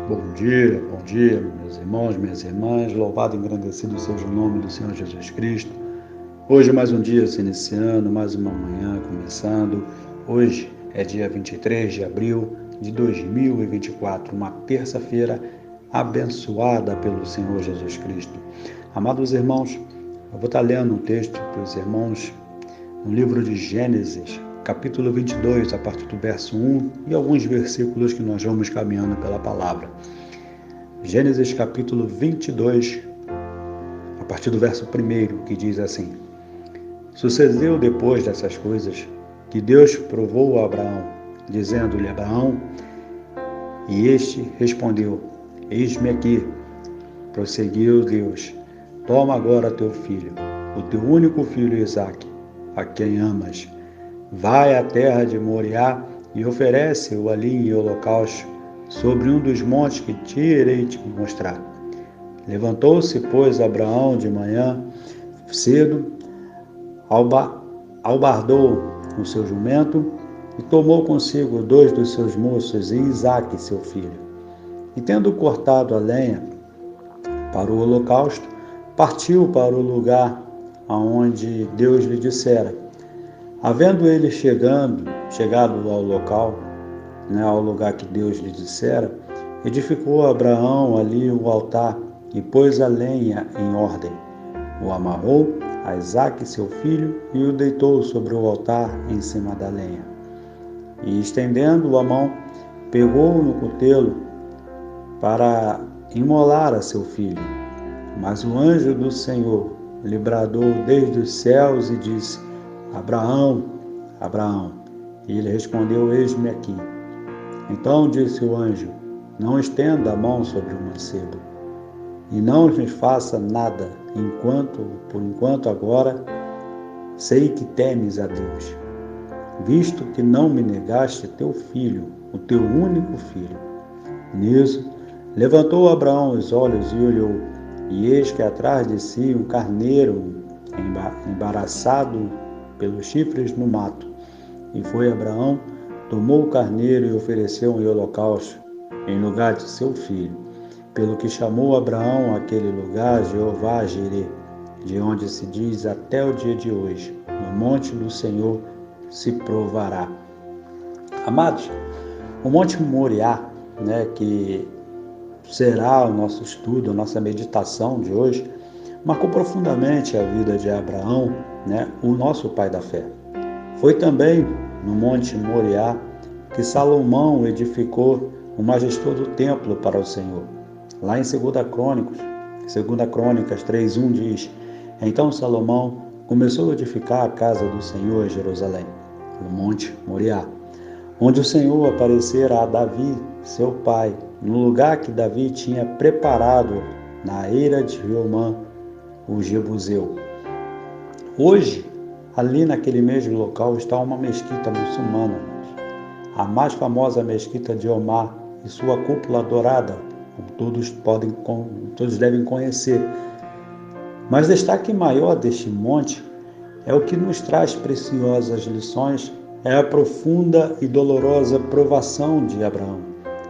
Bom dia, meus irmãos, minhas irmãs, louvado e engrandecido seja o nome do Senhor Jesus Cristo. Hoje mais um dia se iniciando, mais uma manhã começando. Hoje é dia 23 de abril de 2024, uma terça-feira abençoada pelo Senhor Jesus Cristo. Amados irmãos, eu vou estar lendo um texto para os irmãos no livro de Gênesis, capítulo 22, a partir do verso 1 e alguns versículos que nós vamos caminhando pela palavra. Gênesis capítulo 22, a partir do verso 1, que diz assim: Sucedeu depois dessas coisas que Deus provou a Abraão, dizendo-lhe: Abraão, e este respondeu: Eis-me aqui. Prosseguiu Deus: Toma agora teu filho, o teu único filho Isaque, a quem amas. Vai à terra de Moriá e oferece-o ali em holocausto sobre um dos montes que te irei te mostrar. Levantou-se, pois, Abraão de manhã cedo, albardou o seu jumento e tomou consigo 2 dos seus moços e Isaque, seu filho. E tendo cortado a lenha para o holocausto, partiu para o lugar aonde Deus lhe dissera. Havendo ele chegado ao local, ao lugar que Deus lhe dissera, edificou Abraão ali o altar e pôs a lenha em ordem. O amarrou a Isaque, seu filho, e o deitou sobre o altar em cima da lenha. E estendendo a mão, pegou no cutelo para imolar a seu filho. Mas o anjo do Senhor lhe bradou desde os céus e disse: Abraão, Abraão. E ele respondeu: Eis-me aqui. Então disse o anjo: Não estenda a mão sobre o mancebo, e não lhe faça nada, por enquanto agora sei que temes a Deus, visto que não me negaste teu filho, o teu único filho. Nisso levantou Abraão os olhos e olhou, e eis que atrás de si um carneiro embaraçado pelos chifres no mato. E foi Abraão, tomou o carneiro e ofereceu em holocausto, em lugar de seu filho. Pelo que chamou Abraão aquele lugar Jeová Jireh, de onde se diz até o dia de hoje: no monte do Senhor se provará. Amados, o Monte Moriá, que será o nosso estudo, a nossa meditação de hoje, marcou profundamente a vida de Abraão, o nosso pai da fé. Foi também no Monte Moriá que Salomão edificou o majestoso templo para o Senhor. Lá em 2 Crônicas 3:1 diz: Então Salomão começou a edificar a casa do Senhor em Jerusalém, no Monte Moriá, onde o Senhor aparecera a Davi, seu pai, no lugar que Davi tinha preparado na eira de Riomã, o Jebuseu. Hoje, ali naquele mesmo local está uma mesquita muçulmana, a mais famosa mesquita de Omar e sua cúpula dourada, como todos devem conhecer. Mas destaque maior deste monte é o que nos traz preciosas lições, é a profunda e dolorosa provação de Abraão,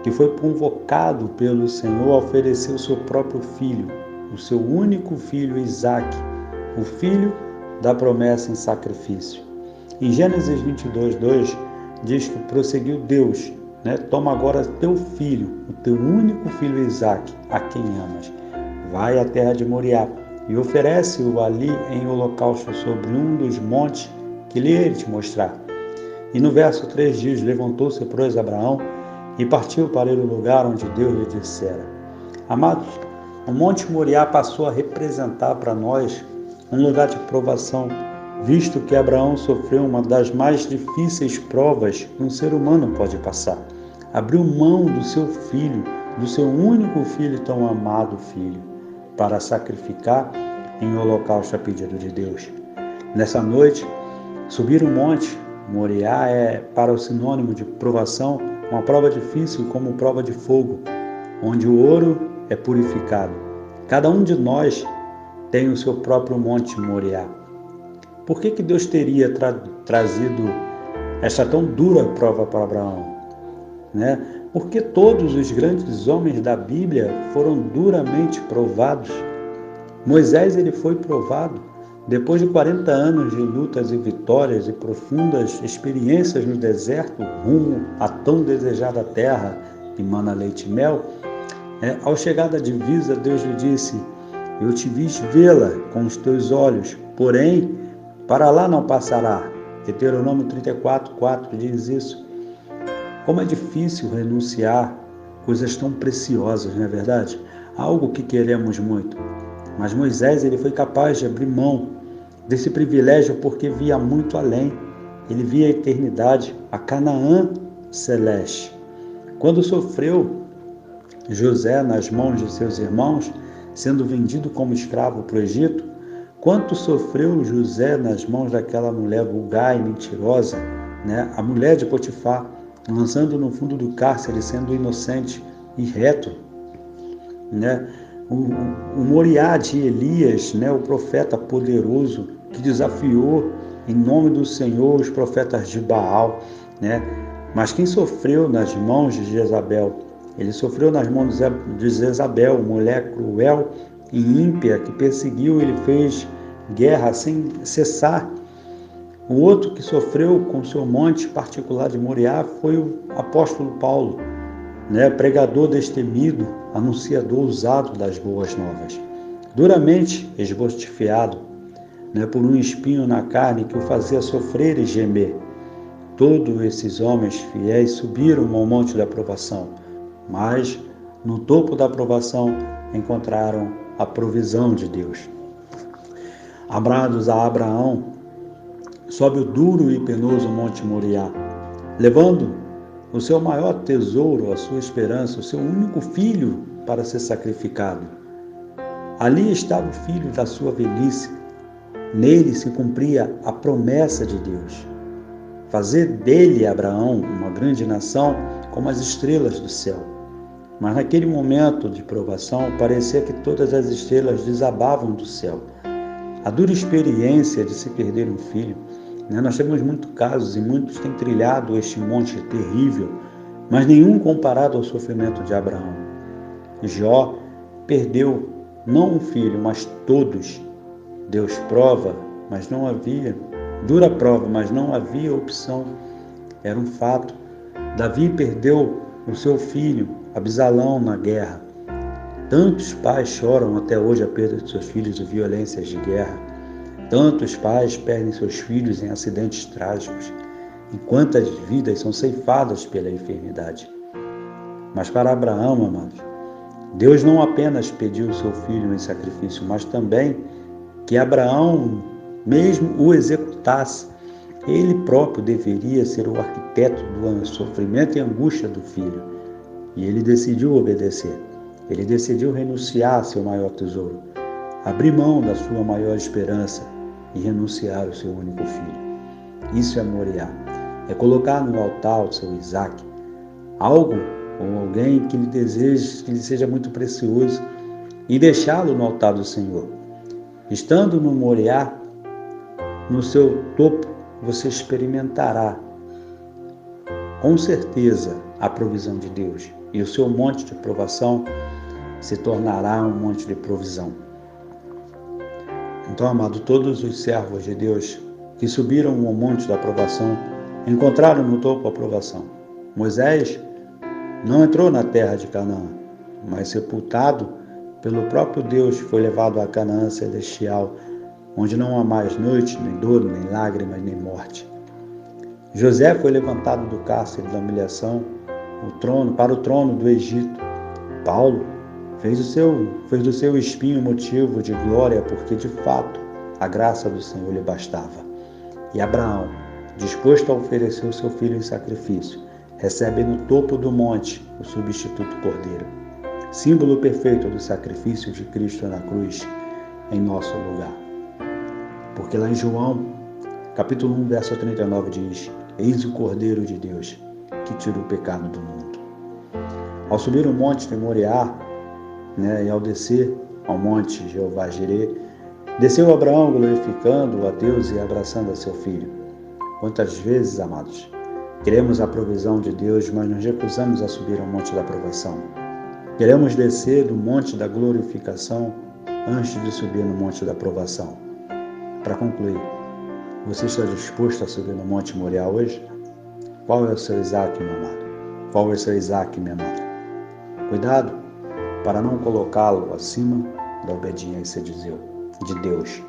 que foi convocado pelo Senhor a oferecer o seu próprio filho, o seu único filho Isaque, o filho da promessa em sacrifício. Em Gênesis 22:2 diz que prosseguiu Deus: Toma agora teu filho, o teu único filho Isaque, a quem amas. Vai à terra de Moriá e oferece-o ali em holocausto sobre um dos montes que lhe hei de te mostrar. E no verso 3 diz: Levantou-se, pois, Abraão e partiu para o lugar onde Deus lhe dissera. Amados, o Monte Moriá passou a representar para nós um lugar de provação, visto que Abraão sofreu uma das mais difíceis provas que um ser humano pode passar. Abriu mão do seu filho, do seu único filho, tão amado filho, para sacrificar em holocausto a pedido de Deus. Nessa noite, subir o Monte Moriá é, para o sinônimo de provação, uma prova difícil como prova de fogo, onde o ouro é purificado. Cada um de nós tem o seu próprio Monte Moriá. Por que Deus teria trazido essa tão dura prova para Abraão? Porque todos os grandes homens da Bíblia foram duramente provados. Moisés ele foi provado. Depois de 40 anos de lutas e vitórias e profundas experiências no deserto, rumo à tão desejada terra que mana leite e mel, ao chegar da divisa, Deus lhe disse: eu te vis vê-la com os teus olhos, porém, para lá não passará. Deuteronômio 34:4 diz isso. Como é difícil renunciar coisas tão preciosas, não é verdade? Algo que queremos muito. Mas Moisés ele foi capaz de abrir mão desse privilégio porque via muito além. Ele via a eternidade, a Canaã celeste. Quando sofreu José nas mãos de seus irmãos, sendo vendido como escravo para o Egito, quanto sofreu José nas mãos daquela mulher vulgar e mentirosa, a mulher de Potifar, lançando no fundo do cárcere, sendo inocente e reto. O Moriá de Elias, o profeta poderoso, que desafiou em nome do Senhor os profetas de Baal. Mas quem sofreu nas mãos de Jezabel? Ele sofreu nas mãos de Jezabel, mulher cruel e ímpia, que perseguiu, ele fez guerra sem cessar. O outro que sofreu com seu monte particular de Moriá foi o apóstolo Paulo, pregador destemido, anunciador usado das boas novas, duramente esbofeteado, por um espinho na carne que o fazia sofrer e gemer. Todos esses homens fiéis subiram ao monte da provação, mas no topo da provação encontraram a provisão de Deus. Abrados a Abraão, sobe o duro e penoso monte Moriá, levando o seu maior tesouro, a sua esperança, o seu único filho para ser sacrificado. Ali estava o filho da sua velhice. Nele se cumpria a promessa de Deus. Fazer dele, Abraão, uma grande nação como as estrelas do céu. Mas naquele momento de provação, parecia que todas as estrelas desabavam do céu. A dura experiência de se perder um filho. Nós temos muitos casos e muitos têm trilhado este monte terrível, mas nenhum comparado ao sofrimento de Abraão. Jó perdeu não um filho, mas todos. Deus prova, mas não havia, dura prova, mas não havia opção. Era um fato. Davi perdeu o seu filho, Absalão, na guerra. Tantos pais choram até hoje a perda de seus filhos de violências de guerra. Tantos pais perdem seus filhos em acidentes trágicos, e quantas vidas são ceifadas pela enfermidade. Mas para Abraão, amados, Deus não apenas pediu o seu filho em sacrifício, mas também que Abraão mesmo o executasse. Ele próprio deveria ser o arquiteto do sofrimento e angústia do filho. E ele decidiu obedecer. Ele decidiu renunciar a seu maior tesouro, abrir mão da sua maior esperança e renunciar ao seu único filho. Isso é Moriá. É colocar no altar o seu Isaac, algo ou alguém que lhe deseje, que lhe seja muito precioso, e deixá-lo no altar do Senhor. Estando no Moriá, no seu topo, você experimentará com certeza a provisão de Deus, e o seu monte de provação se tornará um monte de provisão. Então, amado, todos os servos de Deus que subiram ao monte da provação encontraram no topo a provação. Moisés não entrou na terra de Canaã, mas sepultado pelo próprio Deus foi levado à Canaã celestial, onde não há mais noite, nem dor, nem lágrimas, nem morte. José foi levantado do cárcere da humilhação para o trono do Egito. Paulo fez do seu espinho motivo de glória, porque de fato a graça do Senhor lhe bastava. E Abraão, disposto a oferecer o seu filho em sacrifício, recebe no topo do monte o substituto cordeiro, símbolo perfeito do sacrifício de Cristo na cruz em nosso lugar. Porque lá em João, capítulo 1, verso 39 diz: eis o Cordeiro de Deus, que tira o pecado do mundo. Ao subir o monte de Moriá, e ao descer ao monte Jeová Jirê, desceu Abraão glorificando a Deus e abraçando a seu filho. Quantas vezes, amados, Queremos a provisão de Deus, mas nos recusamos a subir ao monte da provação. Queremos descer do monte da glorificação antes de subir no monte da provação. Para concluir, você está disposto a subir no Monte Moriá hoje? Qual é o seu Isaac, meu amado? Qual é o seu Isaac, minha amada? Cuidado para não colocá-lo acima da obediência de Deus.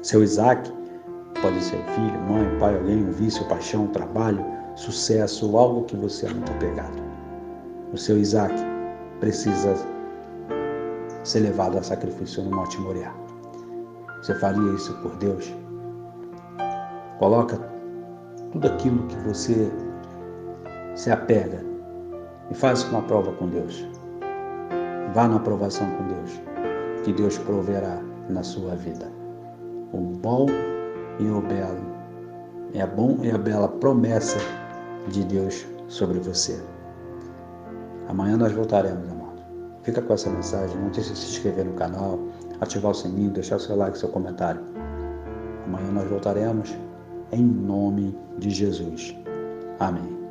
Seu Isaac pode ser filho, mãe, pai, alguém, um vício, paixão, trabalho, sucesso ou algo que você é muito apegado. O seu Isaac precisa ser levado a sacrifício no Monte Moriá. Você faria isso por Deus? Coloca tudo aquilo que você se apega e faz uma prova com Deus. Vá na aprovação com Deus, que Deus proverá na sua vida o bom e o belo. É a bom e a bela promessa de Deus sobre você. Amanhã nós voltaremos, amado. Fica com essa mensagem. Não deixe de se inscrever no canal, ativar o sininho, deixar o seu like, seu comentário. Amanhã nós voltaremos em nome de Jesus. Amém.